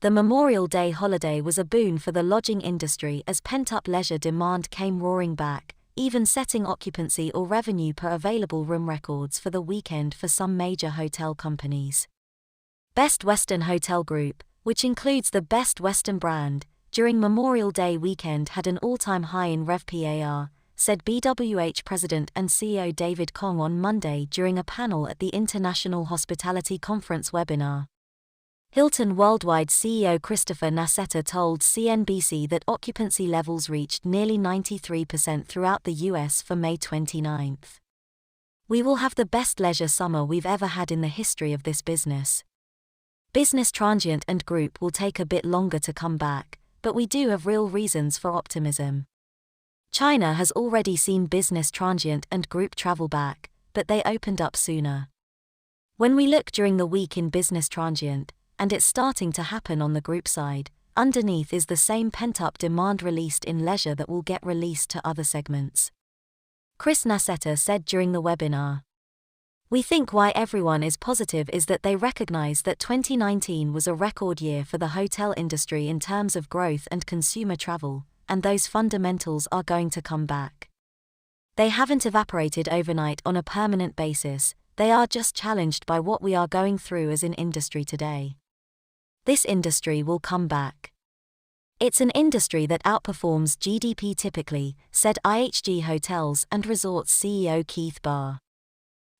The Memorial Day holiday was a boon for the lodging industry as pent-up leisure demand came roaring back, even setting occupancy or revenue per available room records for the weekend for some major hotel companies. Best Western Hotel Group, which includes the Best Western brand, during Memorial Day weekend had an all-time high in RevPAR, said BWH President and CEO David Kong on Monday during a panel at the International Hospitality Conference webinar. Hilton Worldwide CEO Christopher Nassetta told CNBC that occupancy levels reached nearly 93% throughout the U.S. for May 29. "We will have the best leisure summer we've ever had in the history of this business. Business transient and group will take a bit longer to come back, but we do have real reasons for optimism. China has already seen business transient and group travel back, but they opened up sooner. When we look during the week in business transient, and it's starting to happen on the group side, underneath is the same pent-up demand released in leisure that will get released to other segments." Chris Nassetta said during the webinar. "We think why everyone is positive is that they recognize that 2019 was a record year for the hotel industry in terms of growth and consumer travel, and those fundamentals are going to come back. They haven't evaporated overnight on a permanent basis, they are just challenged by what we are going through as an industry today. This industry will come back. It's an industry that outperforms GDP typically," said IHG Hotels and Resorts CEO Keith Barr.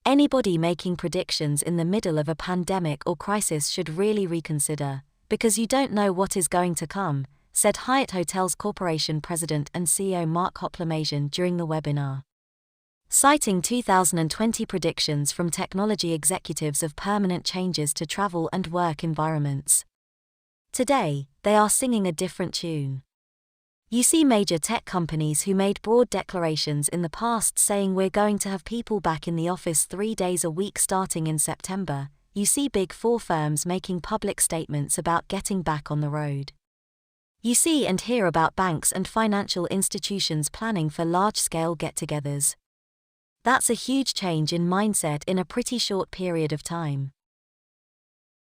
"Anybody making predictions in the middle of a pandemic or crisis should really reconsider, because you don't know what is going to come," said Hyatt Hotels Corporation President and CEO Mark Hoplamazian during the webinar. Citing 2020 predictions from technology executives of permanent changes to travel and work environments. Today, they are singing a different tune. You see major tech companies who made broad declarations in the past saying we're going to have people back in the office 3 days a week starting in September. You see Big Four firms making public statements about getting back on the road. You see and hear about banks and financial institutions planning for large-scale get-togethers. That's a huge change in mindset in a pretty short period of time."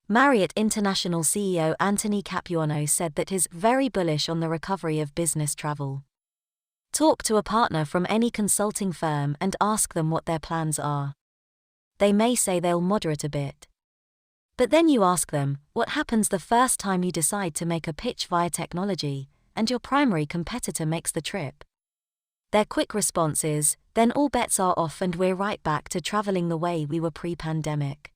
Marriott International CEO Anthony Capuano said that he's very bullish on the recovery of business travel. "Talk to a partner from any consulting firm and ask them what their plans are. They may say they'll moderate a bit. But then you ask them, what happens the first time you decide to make a pitch via technology, and your primary competitor makes the trip? Their quick response is, then all bets are off and we're right back to traveling the way we were pre-pandemic.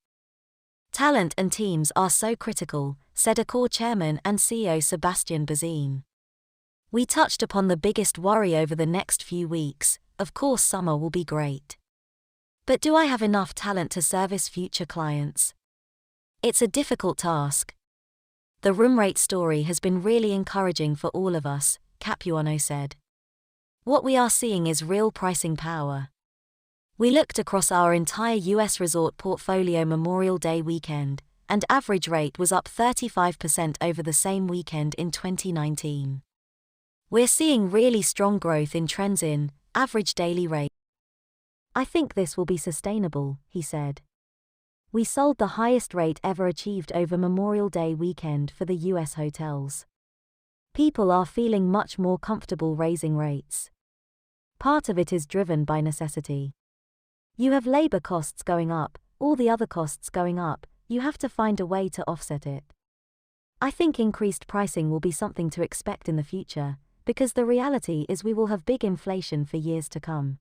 Talent and teams are so critical," said Accor chairman and CEO Sebastian Bazin. "We touched upon the biggest worry over the next few weeks. Of course summer will be great. But do I have enough talent to service future clients? It's a difficult task. The room rate story has been really encouraging for all of us," Capuano said. "What we are seeing is real pricing power. We looked across our entire U.S. resort portfolio Memorial Day weekend, and average rate was up 35% over the same weekend in 2019. We're seeing really strong growth in trends in average daily rate. I think this will be sustainable," he said. "We sold the highest rate ever achieved over Memorial Day weekend for the U.S. hotels. People are feeling much more comfortable raising rates. Part of it is driven by necessity. You have labor costs going up, all the other costs going up, you have to find a way to offset it. I think increased pricing will be something to expect in the future, because the reality is we will have big inflation for years to come."